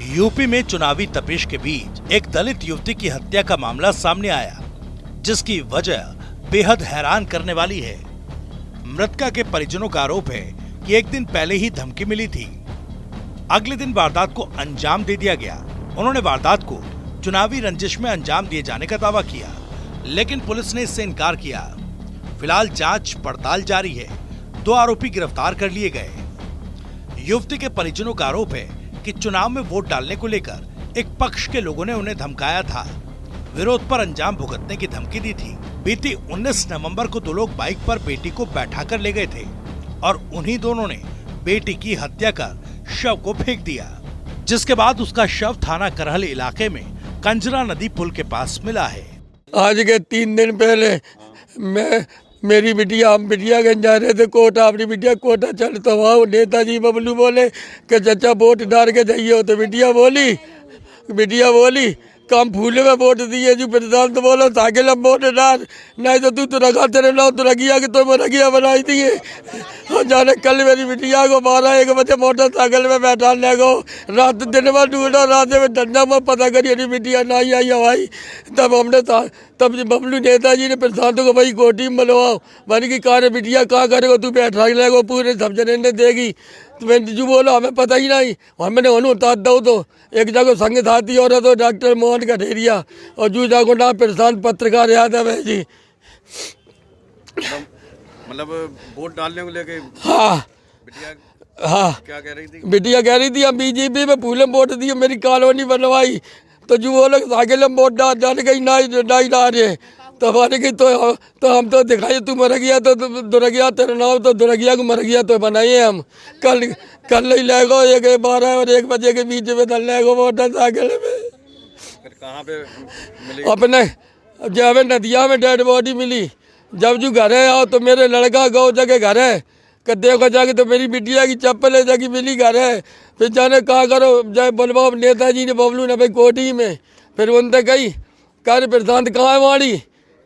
UP में चुनावी तपेश के बीच एक दलित युवती की हत्या का मामला सामने आया, जिसकी वजह बेहद हैरान करने वाली है। मृतका के परिजनों का आरोप है कि एक दिन पहले ही धमकी मिली थी। अगले दिन वारदात को अंजाम दे दिया गया। उन्होंने वारदात को चुनावी रंजिश में अंजाम दिए जाने का दावा किया, लेकिन पुलिस ने इससे इनकार किया। फिलहाल जांच पड़ताल जारी है। 2 आरोपी गिरफ्तार कर लिए गए। युवती के परिजनों का आरोप है कि चुनाव में वोट डालने को लेकर एक पक्ष के लोगों ने उन्हें धमकाया था, विरोध पर अंजाम भुगतने की धमकी दी थी। बीती 19 नवंबर को 2 लोग बाइक पर बेटी को बैठाकर ले गए थे और उन्हीं दोनों ने बेटी की हत्या कर शव को फेंक दिया, जिसके बाद उसका शव थाना करहल इलाके में कंजरा नदी पुल के पास मिला है। आज के 3 दिन पहले मेरी बिटिया हम बिटिया के जा रहे थे कोटा, अपनी बिटिया कोटा चल तो वहाँ नेताजी बबलू बोले कि चाचा वोट डाल के जाइए। तो बिटिया बोली कम फूले में वोट दिए जो प्रधान तो बोलो साइकिल में वोट डाल, नहीं तो तू रखा तेरे नाम तो रगिया कि तो रगिया बनाई थी। और जाने कल मेरी बिटिया को 12-1 बजे मोटरसाइकिल में बैठाने को रात दिन में ढूंढा, रात में डंडा में पता करी बिटिया नहीं आई हवाई। तब बबलू नेताजी ने प्रशांत को भाई कोठी में मलवाओ, मैंने की कहा बिटिया कहाँ करेगा तू बैठा लेगा पूरे सब जने ने देगी। तो मैंने जो बोला हमें पता ही नहीं, मैंने उतार दो। तो एक जगह संग साथी और तो डॉक्टर मोहन कठेरिया और जो जगह नाम प्रशांत पत्रकार याद है भाई जी। मतलब वोट डालने को लेके हाँ क्या कह रही थी? बिटिया कह रही थी हम बीजेपी में फूले वोट दिए, मेरी कॉलोनी बनवाई। तो जो वो लोग साइकिल में वोट डाल गई नहीं डाल रहे। तो हमारे की तो हम तो दिखाई तू मर गया तो दुरगिया तेरा नाम तो दुरगिया को मर गया तो बनाइए हम कल ही लेगो 12 और 1 बजे के बीच में डल लेगो मोटरसाइकिल में। कहाँ पे मिली? अपने जब नदिया में डेड बॉडी मिली। जब जो घर है आओ तो मेरे लड़का गौ जगह घर है कि देखो जाके तो मेरी बिटिया की चप्पल है जाके मिली घर है। फिर जाने कहा करो जब बोलबाब नेताजी ने बबलू ने भाई कोठी में, फिर उनसे कही कह प्रशांत कहाँ है माड़ी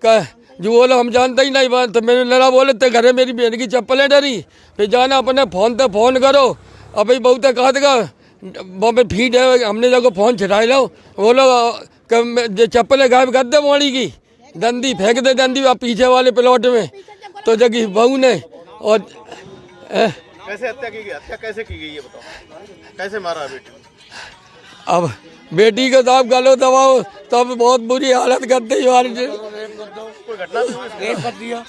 कह जो बोला हम जानते ही नहीं बात। तो मेरे लड़ा बोले तो घर है मेरी बहन की चप्पलें डरी। फिर जाना अपने फ़ोन तो फ़ोन करो। अब भाई बहुत कहा देगा बॉम्बे फीड है, हमने जगह फ़ोन छिटाई लो। वो लोग चप्पलें गायब कर दे मोड़ी की डंडी फेंक दे, डंडी आप पीछे वाले प्लॉट में। तो जगह बहू ने और कैसे हत्या की गई? हत्या कैसे की गई ये बताओ, कैसे मारा बेटी? अब बेटी को साहब गलो दबाओ तब बहुत बुरी हालत करते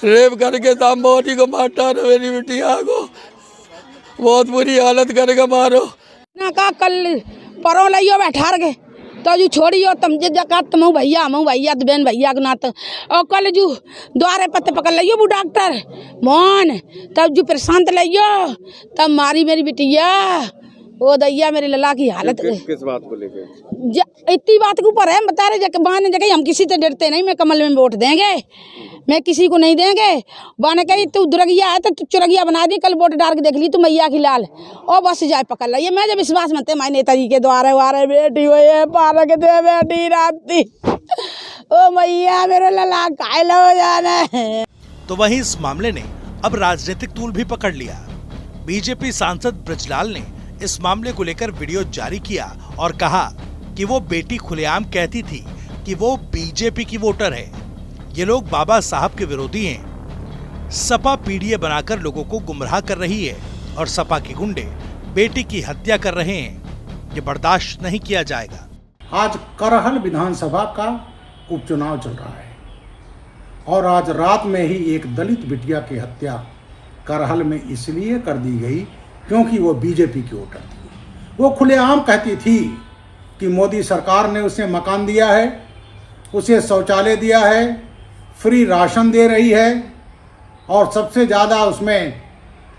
रेप करके साहब बॉडी को मारता है मेरी बिटिया को, बहुत बुरी हालत करके मारो ना। का कल परों लियो बैठा के तो जो छोड़ियो तुम जगह तुम भैया तो बहन भैया के नात। और कल जो द्वारे पत्ते पकड़ लियो वो डॉक्टर मोहन, तब जो प्रशांत लियो तब मारी मेरी बिटिया। ओ दैया मेरे लला की हालत। किस बात को लेके? इतनी बात के ऊपर है बता रहे बाने जगह हम किसी से डरते नहीं। मैं कमल में वोट देंगे, मैं किसी को नहीं देंगे। बाने कही तू दुरगिया है तो तू चुरगिया बना दी, कल वोट डाल के देख ली तू मैया की लाल और बस जाए पकड़ ला। ये मैं जब विश्वास मनते माय नेताजी के द्वारे वारे बेटी हो ये पार्क दे बेटी राती ओ मैया मेरे लला घायल हो जाना है। तो वहीं इस मामले ने अब राजनीतिक तूल भी पकड़ लिया। बीजेपी सांसद ब्रजलाल ने इस मामले को लेकर वीडियो जारी किया और कहा कि वो बेटी खुलेआम कहती थी कि वो बीजेपी की वोटर है। ये लोग बाबा साहब के विरोधी हैं। सपा पीडीए बनाकर लोगों को गुमराह कर रही है और सपा के गुंडे बेटी की हत्या कर रहे हैं। ये बर्दाश्त नहीं किया जाएगा। आज करहल विधानसभा का उपचुनाव चल रहा है और आज रात में ही एक दलित बिटिया की हत्या करहल में इसलिए कर दी गई क्योंकि वो बीजेपी की वोटर थी। वो खुलेआम कहती थी कि मोदी सरकार ने उसे मकान दिया है, उसे शौचालय दिया है, फ्री राशन दे रही है और सबसे ज़्यादा उसमें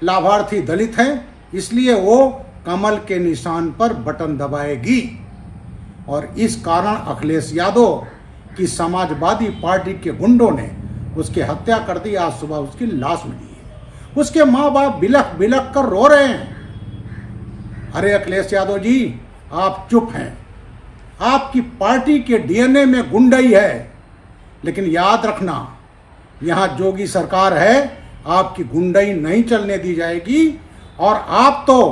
लाभार्थी दलित हैं, इसलिए वो कमल के निशान पर बटन दबाएगी। और इस कारण अखिलेश यादव की समाजवादी पार्टी के गुंडों ने उसकी हत्या कर दी। आज सुबह उसकी लाश मिली है, उसके माँ बाप बिलख बिलख कर रो रहे हैं। अरे अखिलेश यादव जी आप चुप हैं, आपकी पार्टी के डीएनए में गुंडाई है, लेकिन याद रखना यहाँ जोगी सरकार है, आपकी गुंडाई नहीं चलने दी जाएगी। और आप तो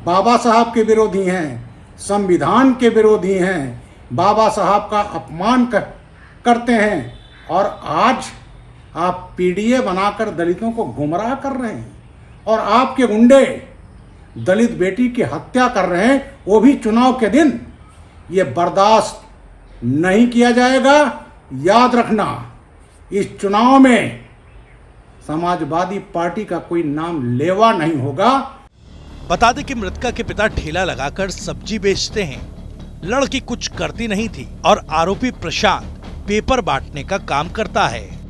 बाबा साहब के विरोधी हैं, संविधान के विरोधी हैं, बाबा साहब का अपमान करते हैं और आज आप पीडीए बनाकर दलितों को गुमराह कर रहे हैं और आपके गुंडे दलित बेटी की हत्या कर रहे हैं, वो भी चुनाव के दिन। ये बर्दाश्त नहीं किया जाएगा। याद रखना, इस चुनाव में समाजवादी पार्टी का कोई नाम लेवा नहीं होगा। बता दें कि मृतका के पिता ठेला लगाकर सब्जी बेचते हैं। लड़की कुछ करती नहीं थी और आरोपी प्रशांत पेपर बांटने का काम करता है।